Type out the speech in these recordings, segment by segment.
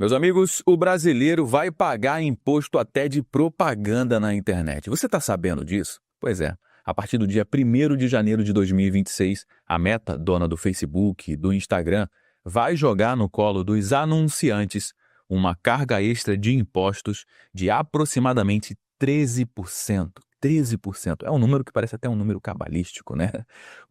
Meus amigos, o brasileiro vai pagar imposto até de propaganda na internet. Você está sabendo disso? Pois é. A partir do dia 1º de janeiro de 2026, a Meta, dona do Facebook e do Instagram, vai jogar no colo dos anunciantes uma carga extra de impostos de aproximadamente 13%. 13%. É um número que parece até um número cabalístico, né?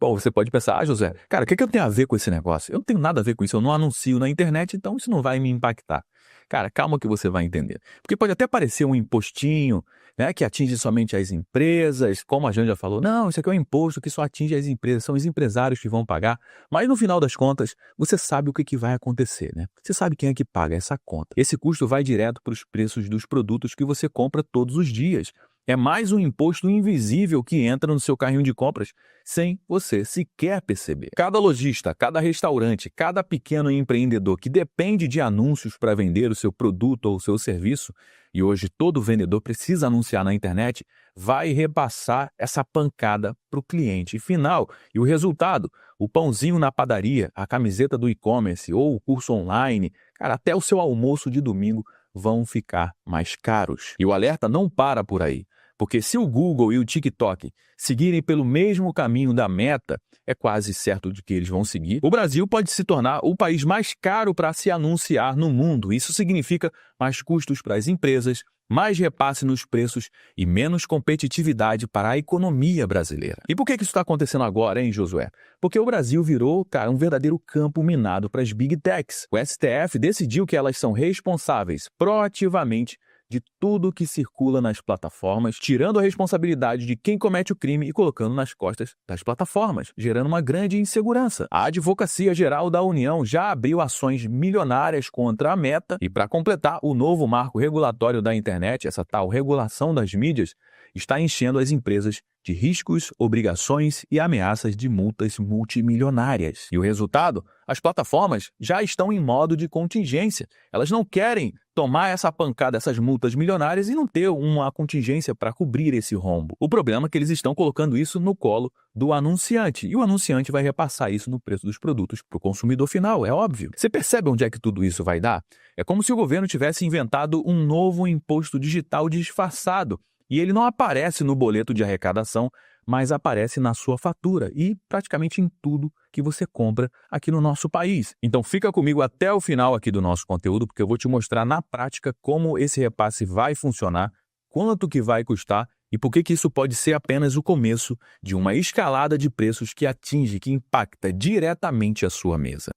Bom, você pode pensar, José, cara, o que eu tenho a ver com esse negócio? Eu não tenho nada a ver com isso, eu não anuncio na internet, então isso não vai me impactar. Cara, calma que você vai entender. Porque pode até parecer um impostinho, né, que atinge somente as empresas, como a Jane já falou, não, isso aqui é um imposto que só atinge as empresas, são os empresários que vão pagar, mas no final das contas, você sabe o que vai acontecer, né? Você sabe quem é que paga essa conta. Esse custo vai direto para os preços dos produtos que você compra todos os dias. É mais um imposto invisível que entra no seu carrinho de compras sem você sequer perceber. Cada lojista, cada restaurante, cada pequeno empreendedor que depende de anúncios para vender o seu produto ou o seu serviço, e hoje todo vendedor precisa anunciar na internet, vai repassar essa pancada para o cliente final. E o resultado, o pãozinho na padaria, a camiseta do e-commerce ou o curso online, cara, até o seu almoço de domingo vão ficar mais caros. E o alerta não para por aí. Porque se o Google e o TikTok seguirem pelo mesmo caminho da Meta, é quase certo de que eles vão seguir, o Brasil pode se tornar o país mais caro para se anunciar no mundo. Isso significa mais custos para as empresas, mais repasse nos preços e menos competitividade para a economia brasileira. E por que isso está acontecendo agora, hein, Josué? Porque o Brasil virou, cara, um verdadeiro campo minado para as Big Techs. O STF decidiu que elas são responsáveis proativamente de tudo que circula nas plataformas, tirando a responsabilidade de quem comete o crime e colocando nas costas das plataformas, gerando uma grande insegurança. A Advocacia Geral da União já abriu ações milionárias contra a Meta e, para completar, o novo marco regulatório da internet, essa tal regulação das mídias, está enchendo as empresas de riscos, obrigações e ameaças de multas multimilionárias. E o resultado? As plataformas já estão em modo de contingência. Elas não querem tomar essa pancada, essas multas milionárias e não ter uma contingência para cobrir esse rombo. O problema é que eles estão colocando isso no colo do anunciante. E o anunciante vai repassar isso no preço dos produtos para o consumidor final, é óbvio. Você percebe onde é que tudo isso vai dar? É como se o governo tivesse inventado um novo imposto digital disfarçado. E ele não aparece no boleto de arrecadação, mas aparece na sua fatura e praticamente em tudo que você compra aqui no nosso país. Então fica comigo até o final aqui do nosso conteúdo, porque eu vou te mostrar na prática como esse repasse vai funcionar, quanto que vai custar e por que isso pode ser apenas o começo de uma escalada de preços que atinge, que impacta diretamente a sua mesa.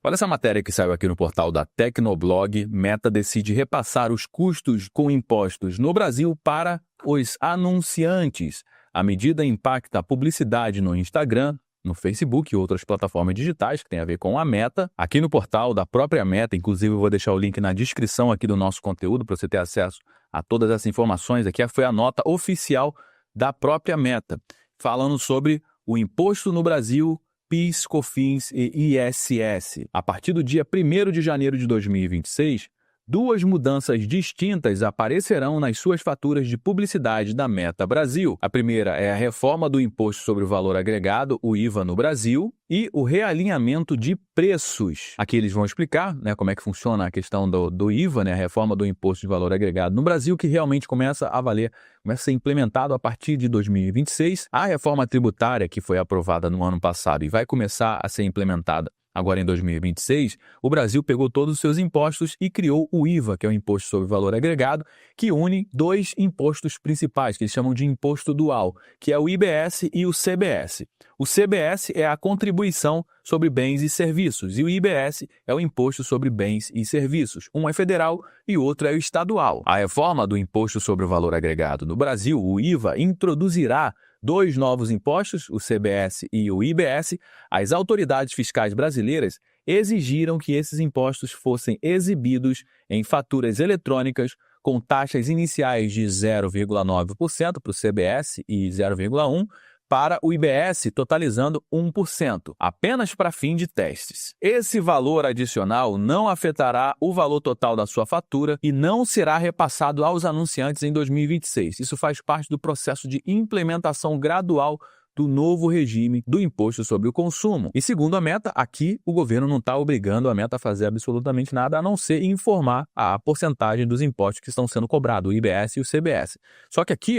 Olha essa matéria que saiu aqui no portal da Tecnoblog. Meta decide repassar os custos com impostos no Brasil para os anunciantes. A medida impacta a publicidade no Instagram, no Facebook e outras plataformas digitais que tem a ver com a Meta. Aqui no portal da própria Meta, inclusive eu vou deixar o link na descrição aqui do nosso conteúdo para você ter acesso a todas essas informações. Aqui foi a nota oficial da própria Meta, falando sobre o imposto no Brasil, PIS, COFINS e ISS. A partir do dia 1º de janeiro de 2026, duas mudanças distintas aparecerão nas suas faturas de publicidade da Meta Brasil. A primeira é a reforma do Imposto sobre o Valor Agregado, o IVA no Brasil, e o realinhamento de preços. Aqui eles vão explicar, né, como é que funciona a questão do IVA, né, a reforma do Imposto de Valor Agregado no Brasil, que realmente começa a valer, começa a ser implementado a partir de 2026. A reforma tributária, que foi aprovada no ano passado e vai começar a ser implementada agora em 2026, o Brasil pegou todos os seus impostos e criou o IVA, que é o Imposto sobre Valor Agregado, que une dois impostos principais, que eles chamam de imposto dual, que é o IBS e o CBS. O CBS é a contribuição sobre bens e serviços, e o IBS é o imposto sobre bens e serviços. Um é federal e o outro é o estadual. A reforma do Imposto sobre o Valor Agregado no Brasil, o IVA, introduzirá dois novos impostos, o CBS e o IBS. As autoridades fiscais brasileiras exigiram que esses impostos fossem exibidos em faturas eletrônicas com taxas iniciais de 0,9% para o CBS e 0,1% para o IBS, totalizando 1%, apenas para fim de testes. Esse valor adicional não afetará o valor total da sua fatura e não será repassado aos anunciantes em 2026. Isso faz parte do processo de implementação gradual do novo regime do imposto sobre o consumo. E segundo a Meta, aqui o governo não está obrigando a Meta a fazer absolutamente nada, a não ser informar a porcentagem dos impostos que estão sendo cobrados, o IBS e o CBS. Só que aqui,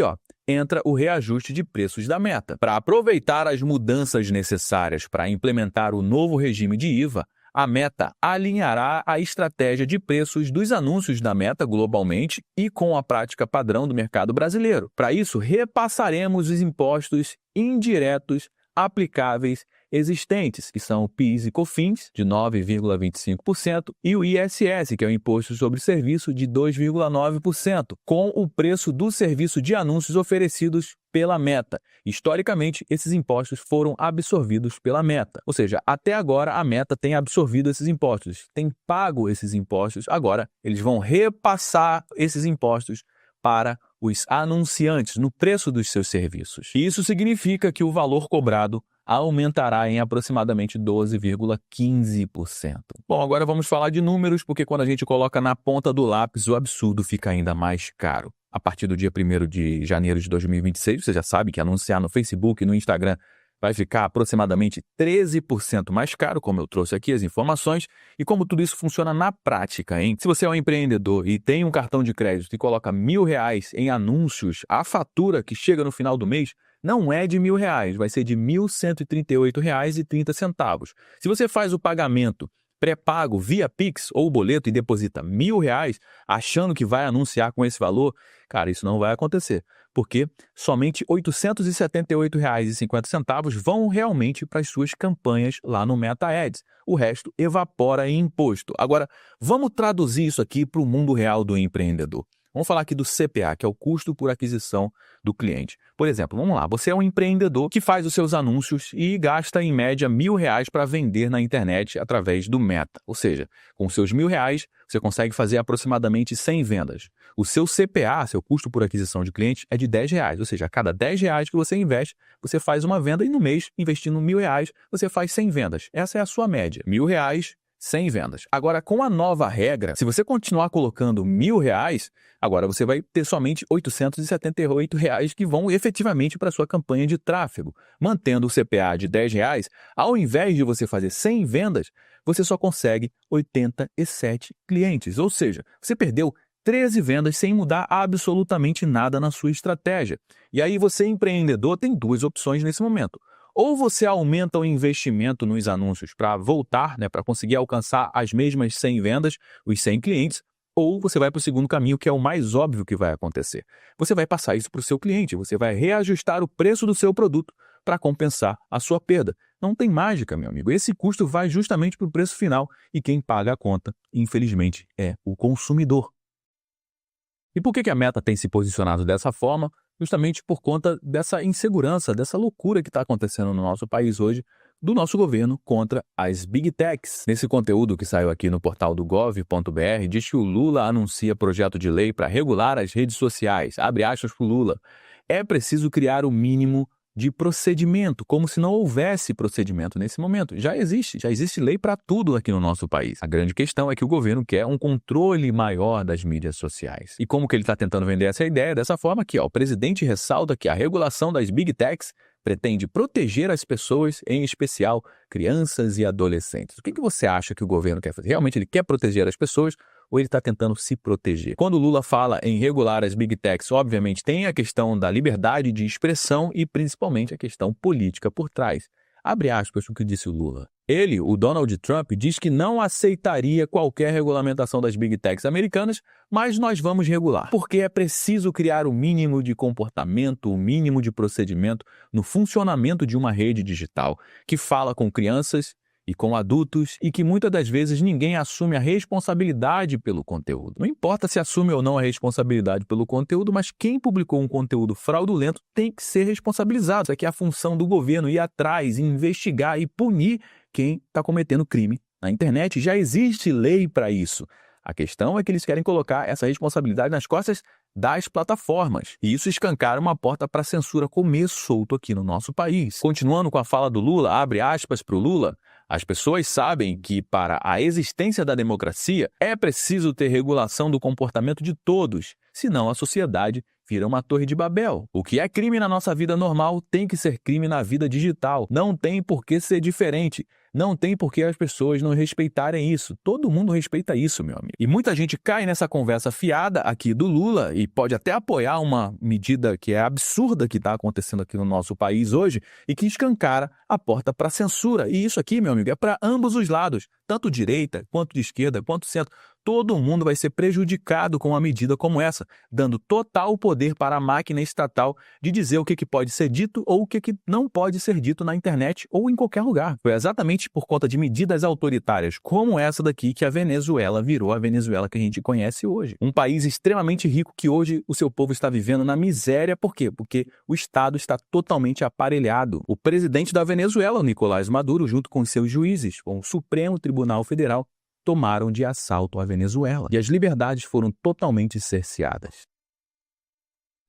entra o reajuste de preços da Meta. Para aproveitar as mudanças necessárias para implementar o novo regime de IVA, a Meta alinhará a estratégia de preços dos anúncios da Meta globalmente e com a prática padrão do mercado brasileiro. Para isso, repassaremos os impostos indiretos aplicáveis existentes, que são o PIS e COFINS, de 9,25%, e o ISS, que é o Imposto sobre Serviço, de 2,9%, com o preço do serviço de anúncios oferecidos pela Meta. Historicamente, esses impostos foram absorvidos pela Meta. Ou seja, até agora a Meta tem absorvido esses impostos, tem pago esses impostos. Agora, eles vão repassar esses impostos para os anunciantes no preço dos seus serviços. E isso significa que o valor cobrado aumentará em aproximadamente 12,15%. Bom, agora vamos falar de números, porque quando a gente coloca na ponta do lápis, o absurdo fica ainda mais caro. A partir do dia 1º de janeiro de 2026, você já sabe que anunciar no Facebook e no Instagram vai ficar aproximadamente 13% mais caro, como eu trouxe aqui as informações, e como tudo isso funciona na prática, hein? Se você é um empreendedor e tem um cartão de crédito e coloca R$1.000 em anúncios, a fatura que chega no final do mês não é de R$1.000, vai ser de R$ 1.138,30. Se você faz o pagamento pré-pago via Pix ou boleto e deposita R$1.000, achando que vai anunciar com esse valor, cara, isso não vai acontecer, porque somente R$ 878,50 vão realmente para as suas campanhas lá no Meta Ads. O resto evapora em imposto. Agora, vamos traduzir isso aqui para o mundo real do empreendedor. Vamos falar aqui do CPA, que é o custo por aquisição do cliente. Por exemplo, vamos lá, você é um empreendedor que faz os seus anúncios e gasta em média R$1.000 para vender na internet através do Meta. Ou seja, com os seus R$1.000, você consegue fazer aproximadamente 100 vendas. O seu CPA, seu custo por aquisição de cliente, é de R$10. Ou seja, a cada R$10 que você investe, você faz uma venda e no mês, investindo R$1.000, você faz 100 vendas. Essa é a sua média, R$1.000, 100 vendas. Agora, com a nova regra, se você continuar colocando R$1.000, agora você vai ter somente R$ 878 que vão efetivamente para a sua campanha de tráfego. Mantendo o CPA de R$10, ao invés de você fazer 100 vendas, você só consegue 87 clientes. Ou seja, você perdeu 13 vendas sem mudar absolutamente nada na sua estratégia. E aí você, empreendedor, tem duas opções nesse momento. Ou você aumenta o investimento nos anúncios para voltar, para conseguir alcançar as mesmas 100 vendas, os 100 clientes, ou você vai para o segundo caminho, que é o mais óbvio que vai acontecer. Você vai passar isso para o seu cliente, você vai reajustar o preço do seu produto para compensar a sua perda. Não tem mágica, meu amigo. Esse custo vai justamente para o preço final e quem paga a conta, infelizmente, é o consumidor. E por que a Meta tem se posicionado dessa forma? Justamente por conta dessa insegurança, dessa loucura que está acontecendo no nosso país hoje, do nosso governo contra as Big Techs. Nesse conteúdo que saiu aqui no portal do gov.br, diz que o Lula anuncia projeto de lei para regular as redes sociais. Abre aspas para o Lula. É preciso criar o mínimo de procedimento, como se não houvesse procedimento nesse momento. Já existe lei para tudo aqui no nosso país. A grande questão é que o governo quer um controle maior das mídias sociais. E como que ele está tentando vender essa ideia? Dessa forma aqui, o presidente ressalta que a regulação das Big Techs pretende proteger as pessoas, em especial crianças e adolescentes. O que você acha que o governo quer fazer? Realmente ele quer proteger as pessoas ou ele está tentando se proteger? Quando o Lula fala em regular as Big Techs, obviamente tem a questão da liberdade de expressão e principalmente a questão política por trás. Abre aspas o que disse o Lula. Ele, o Donald Trump, diz que não aceitaria qualquer regulamentação das Big Techs americanas, mas nós vamos regular. Porque é preciso criar o mínimo de comportamento, o mínimo de procedimento no funcionamento de uma rede digital que fala com crianças e com adultos e que muitas das vezes ninguém assume a responsabilidade pelo conteúdo. Não importa se assume ou não a responsabilidade pelo conteúdo, mas quem publicou um conteúdo fraudulento tem que ser responsabilizado. Isso aqui é a função do governo, ir atrás, investigar e punir quem está cometendo crime na internet. Já existe lei para isso. A questão é que eles querem colocar essa responsabilidade nas costas das plataformas. E isso escancara uma porta para a censura comer solto aqui no nosso país. Continuando com a fala do Lula, abre aspas para o Lula, As pessoas sabem que, para a existência da democracia, é preciso ter regulação do comportamento de todos, senão a sociedade vira uma torre de Babel. O que é crime na nossa vida normal tem que ser crime na vida digital. Não tem por que ser diferente. Não tem por que as pessoas não respeitarem isso. Todo mundo respeita isso, meu amigo. E muita gente cai nessa conversa fiada aqui do Lula e pode até apoiar uma medida que é absurda que está acontecendo aqui no nosso país hoje e que escancara a porta para censura. E isso aqui, meu amigo, é para ambos os lados, tanto direita, quanto de esquerda, quanto centro. Todo mundo vai ser prejudicado com uma medida como essa, dando total poder para a máquina estatal de dizer o que pode ser dito ou o que não pode ser dito na internet ou em qualquer lugar. Foi exatamente por conta de medidas autoritárias como essa daqui que a Venezuela virou a Venezuela que a gente conhece hoje. Um país extremamente rico que hoje o seu povo está vivendo na miséria. Por quê? Porque o Estado está totalmente aparelhado. O presidente da Venezuela, o Nicolás Maduro, junto com seus juízes, com o Supremo Tribunal Federal, tomaram de assalto a Venezuela e as liberdades foram totalmente cerceadas.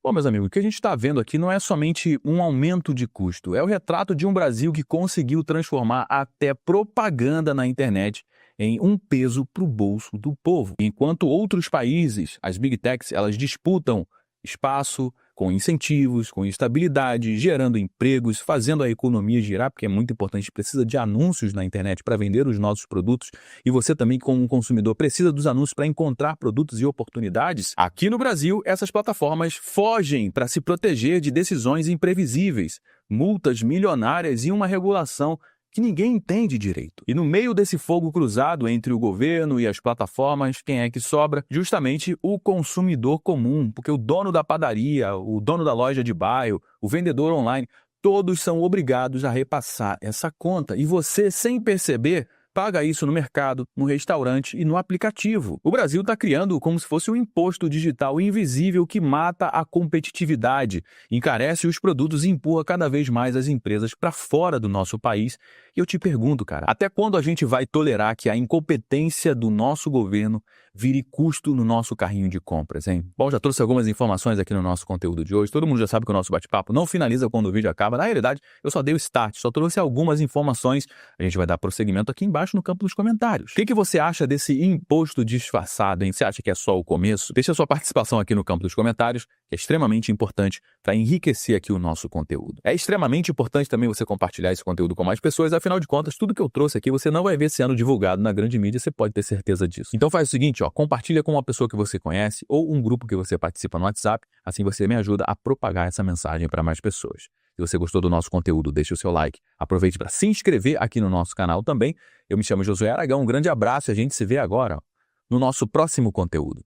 Bom, meus amigos, o que a gente está vendo aqui não é somente um aumento de custo, é o retrato de um Brasil que conseguiu transformar até propaganda na internet em um peso para o bolso do povo. Enquanto outros países, as Big Techs, elas disputam espaço com incentivos, com estabilidade, gerando empregos, fazendo a economia girar, porque é muito importante, a gente precisa de anúncios na internet para vender os nossos produtos e você também, como um consumidor, precisa dos anúncios para encontrar produtos e oportunidades. Aqui no Brasil, essas plataformas fogem para se proteger de decisões imprevisíveis, multas milionárias e uma regulação que ninguém entende direito. E no meio desse fogo cruzado entre o governo e as plataformas, quem é que sobra? Justamente o consumidor comum, porque o dono da padaria, o dono da loja de bairro, o vendedor online, todos são obrigados a repassar essa conta. E você, sem perceber, paga isso no mercado, no restaurante e no aplicativo. O Brasil está criando como se fosse um imposto digital invisível que mata a competitividade, encarece os produtos e empurra cada vez mais as empresas para fora do nosso país. E eu te pergunto, cara, até quando a gente vai tolerar que a incompetência do nosso governo vire custo no nosso carrinho de compras, hein? Bom, já trouxe algumas informações aqui no nosso conteúdo de hoje. Todo mundo já sabe que o nosso bate-papo não finaliza quando o vídeo acaba. Na realidade, eu só dei o start, só trouxe algumas informações. A gente vai dar prosseguimento aqui embaixo no campo dos comentários. O que você acha desse imposto disfarçado, hein? Você acha que é só o começo? Deixa a sua participação aqui no campo dos comentários, que é extremamente importante para enriquecer aqui o nosso conteúdo. É extremamente importante também você compartilhar esse conteúdo com mais pessoas, afinal de contas, tudo que eu trouxe aqui você não vai ver sendo divulgado na grande mídia, você pode ter certeza disso. Então faz o seguinte, ó, compartilha com uma pessoa que você conhece ou um grupo que você participa no WhatsApp, assim você me ajuda a propagar essa mensagem para mais pessoas. Se você gostou do nosso conteúdo, deixe o seu like. Aproveite para se inscrever aqui no nosso canal também. Eu me chamo Josué Aragão, um grande abraço e a gente se vê agora no nosso próximo conteúdo.